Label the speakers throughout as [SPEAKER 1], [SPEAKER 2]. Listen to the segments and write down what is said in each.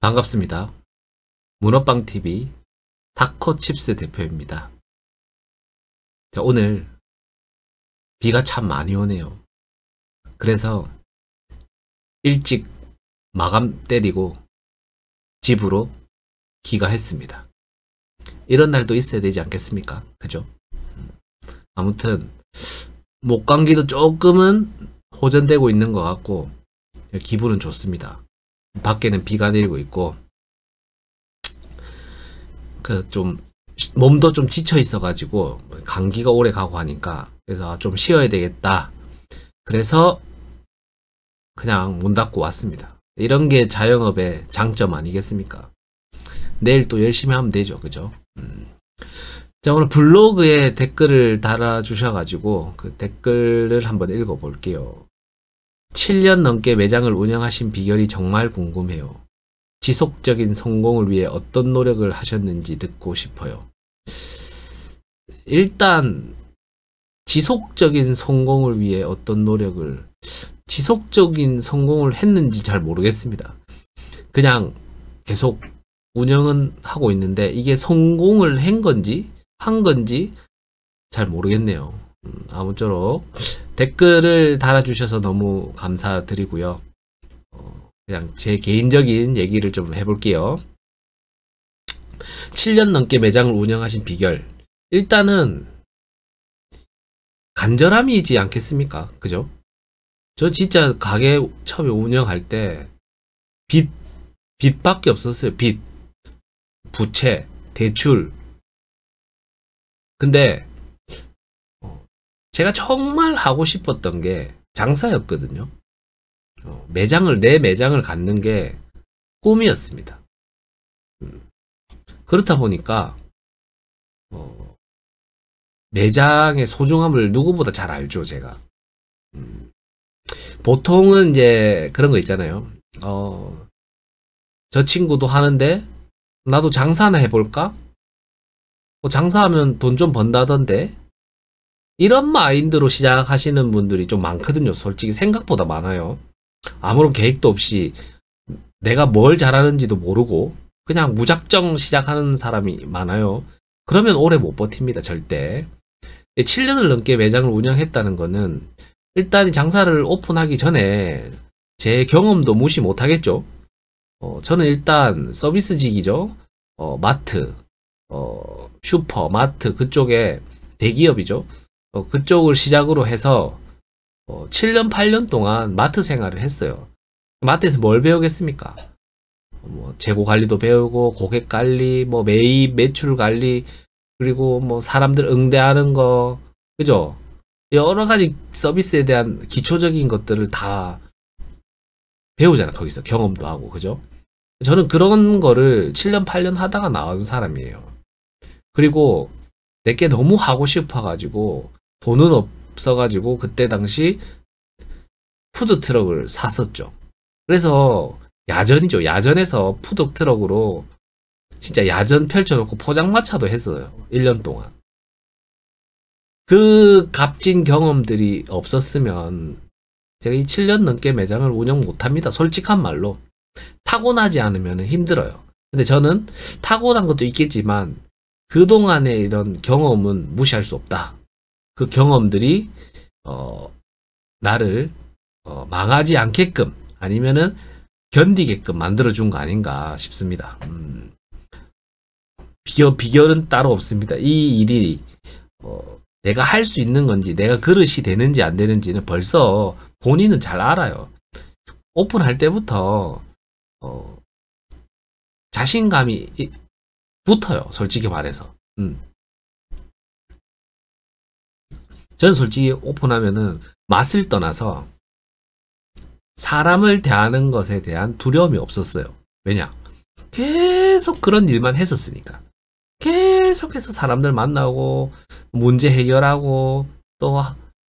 [SPEAKER 1] 반갑습니다. 문어빵TV 타코칩스 대표입니다. 자, 오늘 비가 참 많이 오네요. 그래서 일찍 마감 때리고 집으로 귀가했습니다. 이런 날도 있어야 되지 않겠습니까? 그죠? 아무튼 목감기도 조금은 호전되고 있는 것 같고 기분은 좋습니다. 밖에는 비가 내리고 있고 좀 몸도 좀 지쳐 있어 가지고 감기가 오래 가고 하니까 그래서 좀 쉬어야 되겠다. 그래서 그냥 문 닫고 왔습니다. 이런 게 자영업의 장점 아니겠습니까? 내일 또 열심히 하면 되죠. 그죠? 자, 오늘 블로그에 댓글을 달아주셔가지고 그 댓글을 한번 읽어볼게요. 7년 넘게 매장을 운영하신 비결이 정말 궁금해요. 지속적인 성공을 위해 어떤 노력을 하셨는지 듣고 싶어요. 일단 지속적인 성공을 위해 어떤 노력을 지속적인 성공을 했는지 잘 모르겠습니다. 그냥 계속 운영은 하고 있는데 이게 성공을 한 건지 잘 모르겠네요. 아무쪼록 댓글을 달아주셔서 너무 감사드리고요. 그냥 제 개인적인 얘기를 좀 해볼게요. 7년 넘게 매장을 운영하신 비결. 일단은 간절함이지 않겠습니까? 그죠? 저 진짜 가게 처음에 운영할 때 빚밖에 없었어요. 빚, 부채, 대출. 근데 제가 정말 하고 싶었던 게 장사였거든요. 내 매장을 갖는 게 꿈이었습니다. 그렇다 보니까 매장의 소중함을 누구보다 잘 알죠, 제가. 보통은 이제 그런 거 있잖아요. 저 친구도 하는데 나도 장사나 해볼까? 장사하면 돈 좀 번다던데? 이런 마인드로 시작하시는 분들이 좀 많거든요. 솔직히 생각보다 많아요. 아무런 계획도 없이 내가 뭘 잘하는지도 모르고 그냥 무작정 시작하는 사람이 많아요. 그러면 오래 못 버팁니다. 절대. 7년을 넘게 매장을 운영했다는 거는 일단 장사를 오픈하기 전에 제 경험도 무시 못하겠죠. 저는 일단 서비스직이죠. 마트, 슈퍼, 마트 그쪽에 대기업이죠. 그쪽을 시작으로 해서 7년, 8년 동안 마트 생활을 했어요. 마트에서 뭘 배우겠습니까? 재고 관리도 배우고, 고객 관리, 매입, 매출 관리, 그리고 사람들 응대하는 거, 그죠? 여러 가지 서비스에 대한 기초적인 것들을 다 배우잖아, 거기서. 경험도 하고, 그죠? 저는 그런 거를 7년, 8년 하다가 나온 사람이에요. 그리고 내게 너무 하고 싶어가지고, 돈은 없어가지고 그때 당시 푸드트럭을 샀었죠. 그래서 야전이죠. 야전에서 푸드트럭으로 진짜 야전 펼쳐놓고 포장마차도 했어요. 1년 동안. 그 값진 경험들이 없었으면 제가 이 7년 넘게 매장을 운영 못합니다. 솔직한 말로. 타고나지 않으면 힘들어요. 근데 저는 타고난 것도 있겠지만 그동안의 이런 경험은 무시할 수 없다. 그 경험들이 나를 망하지 않게끔 아니면은 견디게끔 만들어준 거 아닌가 싶습니다. 비결은 따로 없습니다. 이 일이 내가 할 수 있는 건지 내가 그릇이 되는지 안 되는지는 벌써 본인은 잘 알아요. 오픈할 때부터 자신감이 붙어요. 솔직히 말해서. 저는 솔직히 오픈하면은 맛을 떠나서 사람을 대하는 것에 대한 두려움이 없었어요. 왜냐? 계속 그런 일만 했었으니까. 계속해서 사람들 만나고 문제 해결하고 또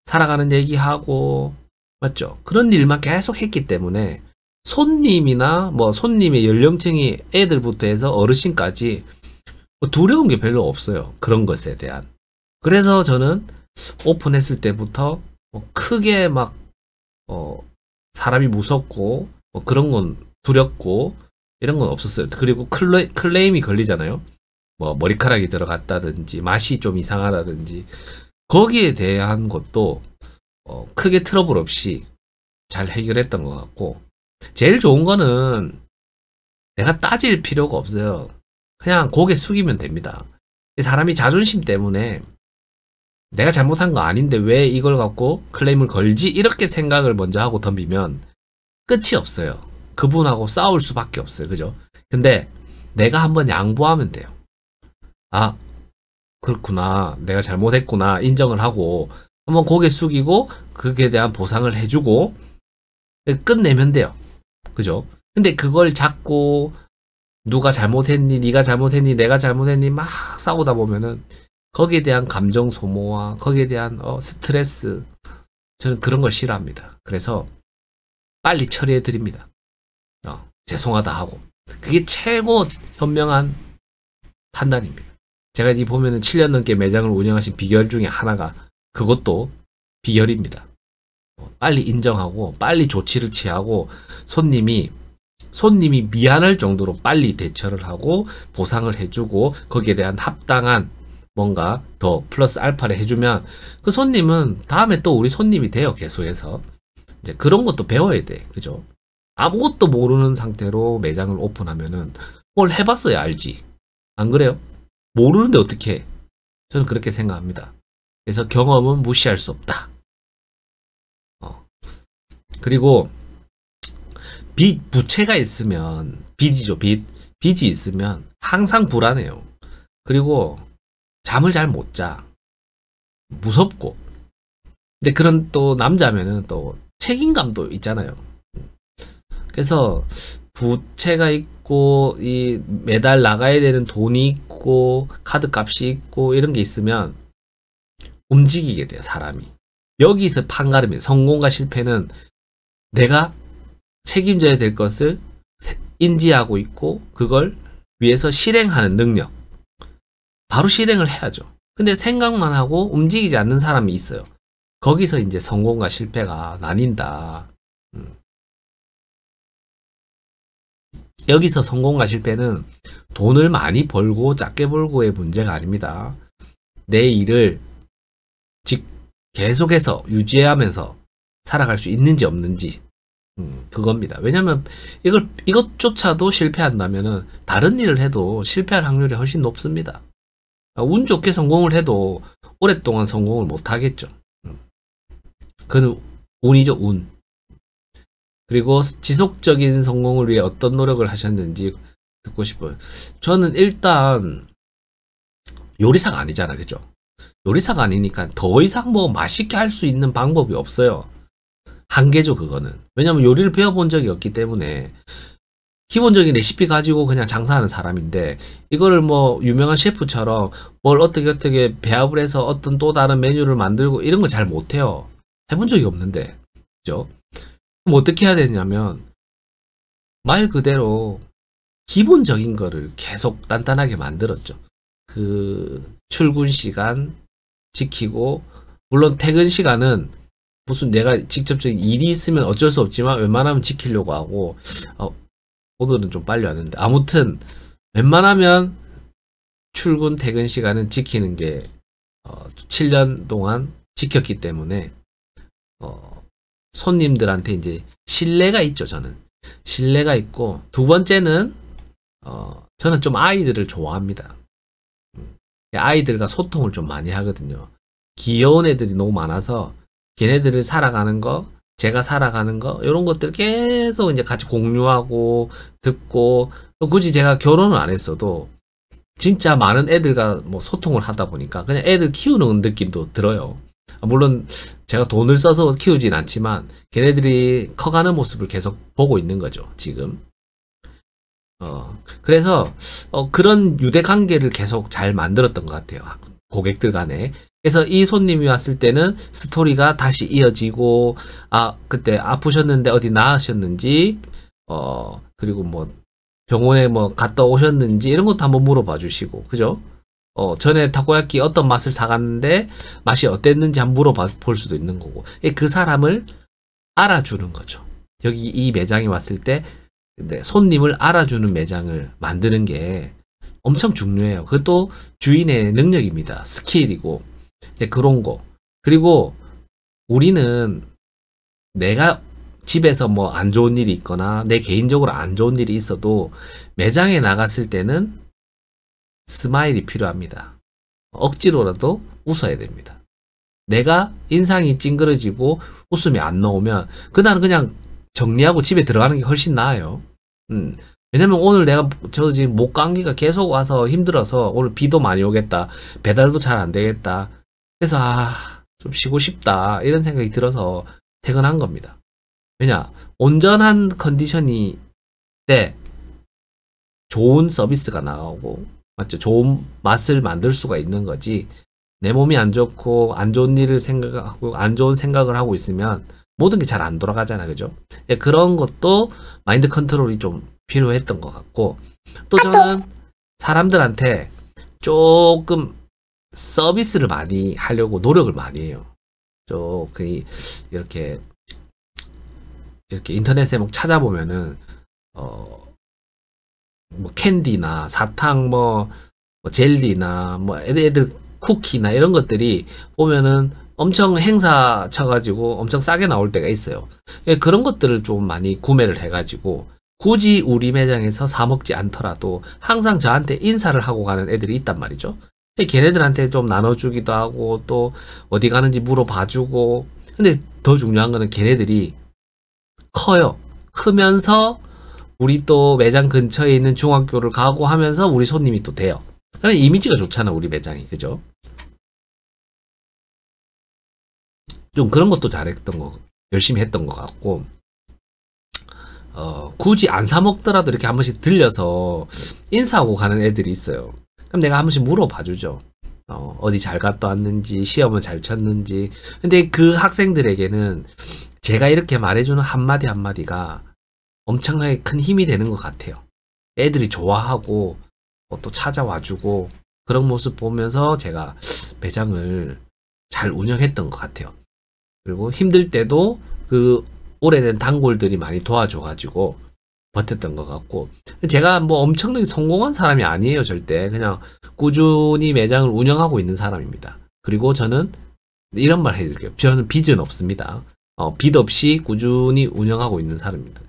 [SPEAKER 1] 살아가는 얘기하고 맞죠? 그런 일만 계속 했기 때문에 손님이나 손님의 연령층이 애들부터 해서 어르신까지 두려운 게 별로 없어요. 그런 것에 대한. 그래서 저는 오픈했을 때부터 크게 사람이 무섭고 그런 건 두렵고 이런 건 없었어요. 그리고 클레임이 걸리잖아요. 뭐 머리카락이 들어갔다든지 맛이 좀 이상하다든지 거기에 대한 것도 크게 트러블 없이 잘 해결했던 것 같고, 제일 좋은 거는 내가 따질 필요가 없어요. 그냥 고개 숙이면 됩니다. 사람이 자존심 때문에 내가 잘못한 거 아닌데 왜 이걸 갖고 클레임을 걸지? 이렇게 생각을 먼저 하고 덤비면 끝이 없어요. 그분하고 싸울 수밖에 없어요. 그죠? 근데 내가 한번 양보하면 돼요. 아, 그렇구나. 내가 잘못했구나. 인정을 하고 한번 고개 숙이고 그에 대한 보상을 해주고 끝내면 돼요. 그죠? 근데 그걸 자꾸 누가 잘못했니, 네가 잘못했니, 내가 잘못했니 막 싸우다 보면은 거기에 대한 감정 소모와 거기에 대한 스트레스, 저는 그런 걸 싫어합니다. 그래서 빨리 처리해 드립니다. 죄송하다 하고. 그게 최고 현명한 판단입니다. 제가 이 보면은 7년 넘게 매장을 운영하신 비결 중에 하나가 그것도 비결입니다. 빨리 인정하고 빨리 조치를 취하고 손님이 미안할 정도로 빨리 대처를 하고 보상을 해주고 거기에 대한 합당한 뭔가 더 플러스 알파를 해주면 그 손님은 다음에 또 우리 손님이 돼요. 계속해서 이제 그런 것도 배워야 돼. 그죠? 아무것도 모르는 상태로 매장을 오픈하면은 뭘 해봤어야 알지. 안 그래요? 모르는데 어떻게 해? 저는 그렇게 생각합니다. 그래서 경험은 무시할 수 없다. 그리고 부채가 있으면, 빚이죠, 빚이 있으면 항상 불안해요. 그리고 잠을 잘 못 자. 무섭고. 근데 그런 또 남자면은 또 책임감도 있잖아요. 그래서 부채가 있고, 이 매달 나가야 되는 돈이 있고, 카드 값이 있고, 이런 게 있으면 움직이게 돼요, 사람이. 여기서 판가름이에요. 성공과 실패는 내가 책임져야 될 것을 인지하고 있고 그걸 위해서 실행하는 능력. 바로 실행을 해야죠. 근데 생각만 하고 움직이지 않는 사람이 있어요. 거기서 이제 성공과 실패가 나뉜다. 여기서 성공과 실패는 돈을 많이 벌고 작게 벌고의 문제가 아닙니다. 내 일을 계속해서 유지하면서 살아갈 수 있는지 없는지, 그겁니다. 왜냐면 이것조차도 실패한다면은 다른 일을 해도 실패할 확률이 훨씬 높습니다. 운 좋게 성공을 해도 오랫동안 성공을 못 하겠죠. 그건 운이죠, 운. 그리고 지속적인 성공을 위해 어떤 노력을 하셨는지 듣고 싶어요. 저는 일단 요리사가 아니잖아, 그죠? 요리사가 아니니까 더 이상 뭐 맛있게 할 수 있는 방법이 없어요. 한계죠, 그거는. 왜냐면 요리를 배워본 적이 없기 때문에 기본적인 레시피 가지고 그냥 장사하는 사람인데, 이거를 뭐 유명한 셰프처럼 뭘 어떻게 배합을 해서 어떤 또 다른 메뉴를 만들고 이런 거 잘 못해요. 해본 적이 없는데. 그죠? 그럼 어떻게 해야 되냐면 말 그대로 기본적인 거를 계속 단단하게 만들었죠. 그 출근 시간 지키고, 물론 퇴근 시간은 무슨 내가 직접적인 일이 있으면 어쩔 수 없지만 웬만하면 지키려고 하고, 오늘은 좀 빨리 왔는데 아무튼 웬만하면 출근 퇴근 시간은 지키는 게 7년 동안 지켰기 때문에 손님들한테 이제 신뢰가 있죠. 저는 신뢰가 있고, 두 번째는 저는 좀 아이들을 좋아합니다. 아이들과 소통을 좀 많이 하거든요. 귀여운 애들이 너무 많아서 걔네들을 살아가는 거, 제가 살아가는 거, 이런 것들 계속 이제 같이 공유하고 듣고, 굳이 제가 결혼을 안 했어도 진짜 많은 애들과 뭐 소통을 하다 보니까 그냥 애들 키우는 느낌도 들어요. 물론 제가 돈을 써서 키우진 않지만 걔네들이 커가는 모습을 계속 보고 있는 거죠, 지금. 그래서 그런 유대 관계를 계속 잘 만들었던 것 같아요, 고객들 간에. 그래서 이 손님이 왔을 때는 스토리가 다시 이어지고, 그때 아프셨는데 어디 나으셨는지, 그리고 뭐 병원에 뭐 갔다 오셨는지 이런 것도 한번 물어봐 주시고, 그죠? 전에 타코야키 어떤 맛을 사갔는데 맛이 어땠는지 한번 물어봐 볼 수도 있는 거고, 그 사람을 알아주는 거죠. 여기 이 매장에 왔을 때 근데 손님을 알아주는 매장을 만드는 게 엄청 중요해요. 그것도 주인의 능력입니다. 스킬이고 이제 그런 거. 그리고 우리는 내가 집에서 뭐 안 좋은 일이 있거나 내 개인적으로 안 좋은 일이 있어도 매장에 나갔을 때는 스마일이 필요합니다. 억지로라도 웃어야 됩니다. 내가 인상이 찡그러지고 웃음이 안 나오면 그날은 그냥 정리하고 집에 들어가는 게 훨씬 나아요. 왜냐면 오늘 내가 저 지금 목 감기가 계속 와서 힘들어서 오늘 비도 많이 오겠다. 배달도 잘 안 되겠다. 그래서 좀 쉬고 싶다. 이런 생각이 들어서 퇴근한 겁니다. 왜냐? 온전한 컨디션이 때 좋은 서비스가 나오고 맞죠? 좋은 맛을 만들 수가 있는 거지. 내 몸이 안 좋고 안 좋은 일을 생각하고 안 좋은 생각을 하고 있으면 모든 게 잘 안 돌아가잖아. 그죠? 그런 것도 마인드 컨트롤이 좀 필요했던 것 같고 또 저는 사람들한테 조금 서비스를 많이 하려고 노력을 많이 해요. 조금 이렇게 인터넷에 막 찾아보면은 뭐 캔디나 사탕 뭐 젤리나 뭐 애들 쿠키나 이런 것들이 보면은 엄청 행사 쳐가지고 엄청 싸게 나올 때가 있어요. 그런 것들을 좀 많이 구매를 해가지고 굳이 우리 매장에서 사 먹지 않더라도 항상 저한테 인사를 하고 가는 애들이 있단 말이죠. 걔네들한테 좀 나눠주기도 하고 또 어디 가는지 물어봐주고. 근데 더 중요한 거는 걔네들이 커요. 크면서 우리 또 매장 근처에 있는 중학교를 가고 하면서 우리 손님이 또 돼요. 그러면 이미지가 좋잖아, 우리 매장이. 그죠? 좀 그런 것도 잘했던 거, 열심히 했던 것 같고, 굳이 안 사 먹더라도 이렇게 한 번씩 들려서 인사하고 가는 애들이 있어요. 그럼 내가 한 번씩 물어봐 주죠. 어디 잘 갔다 왔는지, 시험은 잘 쳤는지. 근데 그 학생들에게는 제가 이렇게 말해주는 한마디 한마디가 엄청나게 큰 힘이 되는 것 같아요. 애들이 좋아하고 또 찾아와주고 그런 모습 보면서 제가 매장을 잘 운영했던 것 같아요. 그리고 힘들 때도 그 오래된 단골들이 많이 도와줘가지고 버텼던 것 같고, 제가 뭐 엄청나게 성공한 사람이 아니에요. 절대. 그냥 꾸준히 매장을 운영하고 있는 사람입니다. 그리고 저는 이런 말 해드릴게요. 저는 빚은 없습니다. 빚 없이 꾸준히 운영하고 있는 사람입니다.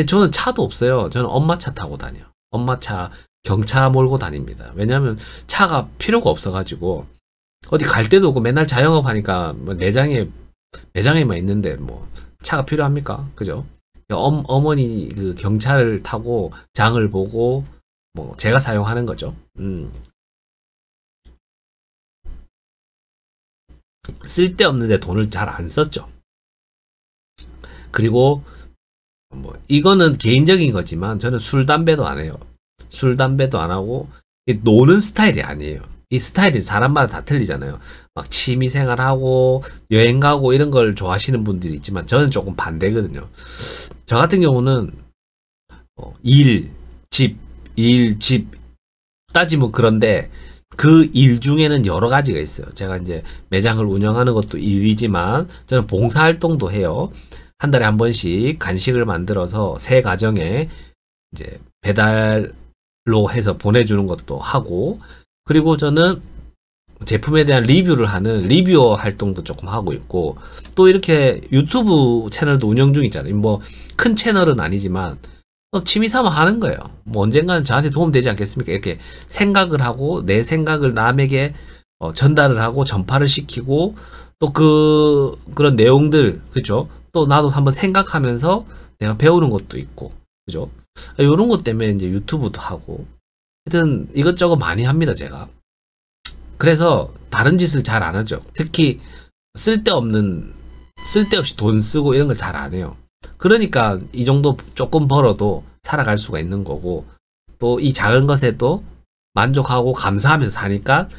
[SPEAKER 1] 저는 차도 없어요. 저는 엄마 차 타고 다녀요. 엄마 차, 경차 몰고 다닙니다. 왜냐하면 차가 필요가 없어가지고 어디 갈 데도 없고 맨날 자영업 하니까 뭐 매장에만 있는데 뭐 차가 필요합니까? 그죠? 어머니 그 경차를 타고 장을 보고 뭐 제가 사용하는 거죠. 쓸데없는데 돈을 잘 안 썼죠. 그리고 뭐 이거는 개인적인 거지만 저는 술 담배도 안 해요. 술 담배도 안 하고 노는 스타일이 아니에요. 이 스타일이 사람마다 다 틀리잖아요. 막 취미생활하고 여행 가고 이런 걸 좋아하시는 분들이 있지만 저는 조금 반대거든요. 저 같은 경우는 일, 집 따지면 그런데 그 일 중에는 여러 가지가 있어요. 제가 이제 매장을 운영하는 것도 일이지만 저는 봉사활동도 해요. 한 달에 한 번씩 간식을 만들어서 새 가정에 이제 배달로 해서 보내주는 것도 하고, 그리고 저는 제품에 대한 리뷰를 하는 리뷰어 활동도 조금 하고 있고, 또 이렇게 유튜브 채널도 운영 중이잖아요. 뭐 큰 채널은 아니지만 취미 삼아 하는 거예요. 뭐 언젠가는 저한테 도움되지 않겠습니까? 이렇게 생각을 하고 내 생각을 남에게 전달을 하고 전파를 시키고 또 그런 내용들, 그죠? 또 나도 한번 생각하면서 내가 배우는 것도 있고, 그죠? 이런 것 때문에 이제 유튜브도 하고, 하여튼 이것저것 많이 합니다, 제가. 그래서 다른 짓을 잘 안 하죠. 특히 쓸데없이 돈 쓰고 이런 걸 잘 안 해요. 그러니까 이 정도 조금 벌어도 살아갈 수가 있는 거고, 또 이 작은 것에도 만족하고 감사하면서 사니까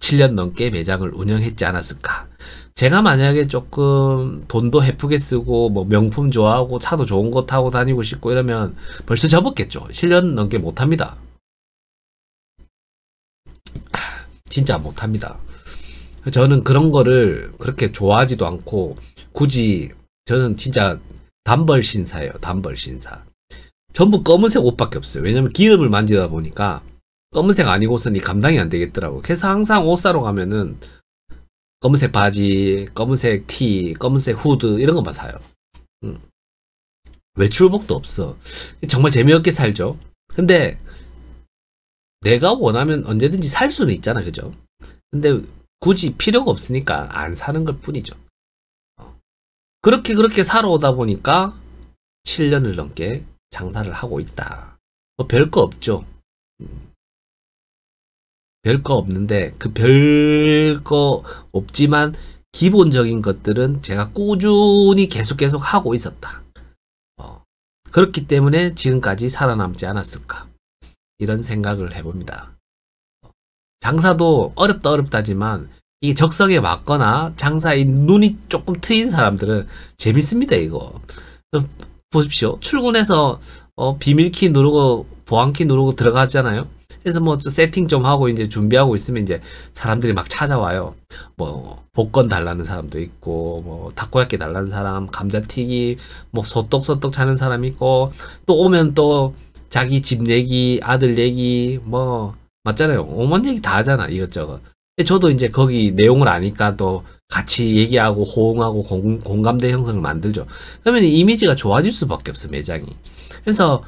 [SPEAKER 1] 7년 넘게 매장을 운영했지 않았을까. 제가 만약에 조금 돈도 헤프게 쓰고 뭐 명품 좋아하고 차도 좋은 거 타고 다니고 싶고 이러면 벌써 접었겠죠. 7년 넘게 못합니다. 진짜 못합니다. 저는 그런 거를 그렇게 좋아하지도 않고, 굳이 저는 진짜 단벌 신사예요. 단벌 신사. 전부 검은색 옷밖에 없어요. 왜냐면 기름을 만지다 보니까 검은색 아니고서는 감당이 안 되겠더라고. 그래서 항상 옷 사러 가면은 검은색 바지, 검은색 티, 검은색 후드 이런 것만 사요. 외출복도 없어. 정말 재미없게 살죠. 근데 내가 원하면 언제든지 살 수는 있잖아, 그죠? 근데 굳이 필요가 없으니까 안 사는 것 뿐이죠. 그렇게 사러 오다 보니까 7년을 넘게 장사를 하고 있다. 뭐 별거 없죠. 별거 없는데 그 별거 없지만 기본적인 것들은 제가 꾸준히 계속 하고 있었다. 그렇기 때문에 지금까지 살아남지 않았을까. 이런 생각을 해봅니다. 장사도 어렵다지만 이게 적성에 맞거나 장사에 눈이 조금 트인 사람들은 재밌습니다. 이거 보십시오. 출근해서 비밀키 누르고 보안키 누르고 들어가잖아요. 그래서 뭐 세팅 좀 하고 이제 준비하고 있으면 이제 사람들이 막 찾아와요. 뭐 복권 달라는 사람도 있고, 뭐 타코야끼 달라는 사람, 감자튀기, 뭐 소떡소떡 차는 사람 있고, 또 오면 또 자기 집 얘기, 아들 얘기, 뭐 맞잖아요. 오만 얘기 다 하잖아, 이것저것. 저도 이제 거기 내용을 아니까 또 같이 얘기하고 호응하고 공감대 형성을 만들죠. 그러면 이미지가 좋아질 수밖에 없어, 매장이. 그래서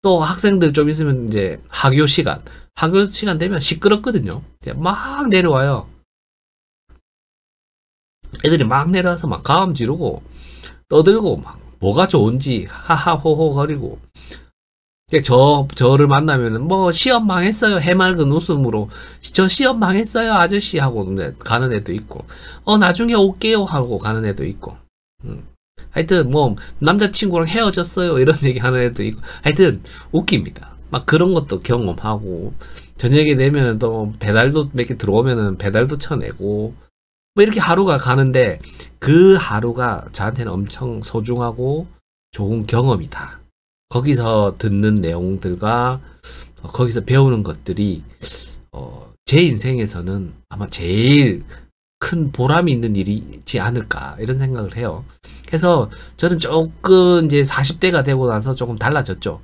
[SPEAKER 1] 또 학생들 좀 있으면 이제 학교 시간 되면 시끄럽거든요. 막 내려와요. 애들이 막 내려와서 막 가음 지르고 떠들고 막 뭐가 좋은지 하하호호 거리고. 저를 만나면은 뭐 시험 망했어요 해맑은 웃음으로 저 시험 망했어요 아저씨 하고 가는 애도 있고 나중에 올게요 하고 가는 애도 있고 하여튼 뭐 남자친구랑 헤어졌어요 이런 얘기 하는 애도 있고 하여튼 웃깁니다. 막 그런 것도 경험하고 저녁에 되면은 또 배달도 몇 개 들어오면은 배달도 쳐내고 뭐 이렇게 하루가 가는데 그 하루가 저한테는 엄청 소중하고 좋은 경험이다. 거기서 듣는 내용들과 거기서 배우는 것들이 제 인생에서는 아마 제일 큰 보람이 있는 일이지 않을까 이런 생각을 해요. 그래서 저는 조금 이제 40대가 되고 나서 조금 달라졌죠.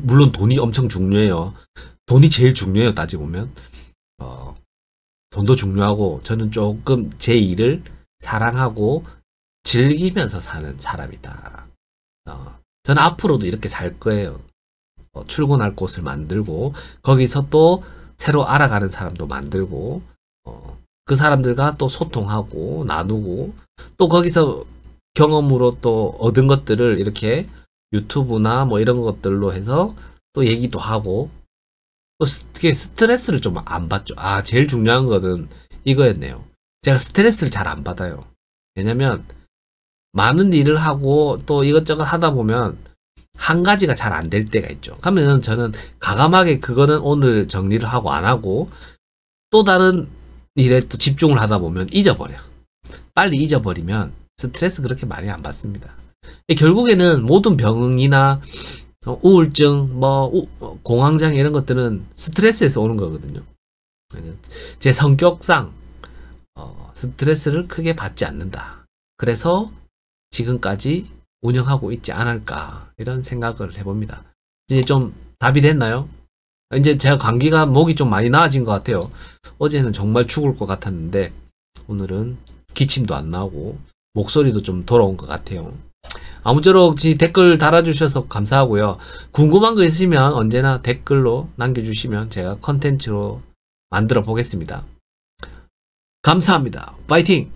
[SPEAKER 1] 물론 돈이 엄청 중요해요. 돈이 제일 중요해요. 따지고 보면 돈도 중요하고 저는 조금 제 일을 사랑하고 즐기면서 사는 사람이다. 저는 앞으로도 이렇게 살 거예요. 출근할 곳을 만들고 거기서 또 새로 알아가는 사람도 만들고 그 사람들과 또 소통하고 나누고 또 거기서 경험으로 또 얻은 것들을 이렇게 유튜브나 뭐 이런 것들로 해서 또 얘기도 하고 또 스트레스를 좀 안 받죠. 제일 중요한 것은 이거였네요. 제가 스트레스를 잘 안 받아요. 왜냐면 많은 일을 하고 또 이것저것 하다 보면 한 가지가 잘 안 될 때가 있죠. 그러면 저는 과감하게 그거는 오늘 정리를 하고 안 하고 또 다른 일에 또 집중을 하다 보면 잊어버려. 빨리 잊어버리면 스트레스 그렇게 많이 안 받습니다. 결국에는 모든 병이나 우울증, 공황장 이런 것들은 스트레스에서 오는 거거든요. 제 성격상 스트레스를 크게 받지 않는다. 그래서 지금까지 운영하고 있지 않을까 이런 생각을 해봅니다. 이제 좀 답이 됐나요? 이제 제가 감기가 목이 좀 많이 나아진 것 같아요. 어제는 정말 죽을 것 같았는데 오늘은 기침도 안 나오고 목소리도 좀 돌아온 것 같아요. 아무쪼록 댓글 달아주셔서 감사하고요. 궁금한 거 있으면 언제나 댓글로 남겨주시면 제가 컨텐츠로 만들어 보겠습니다. 감사합니다. 파이팅!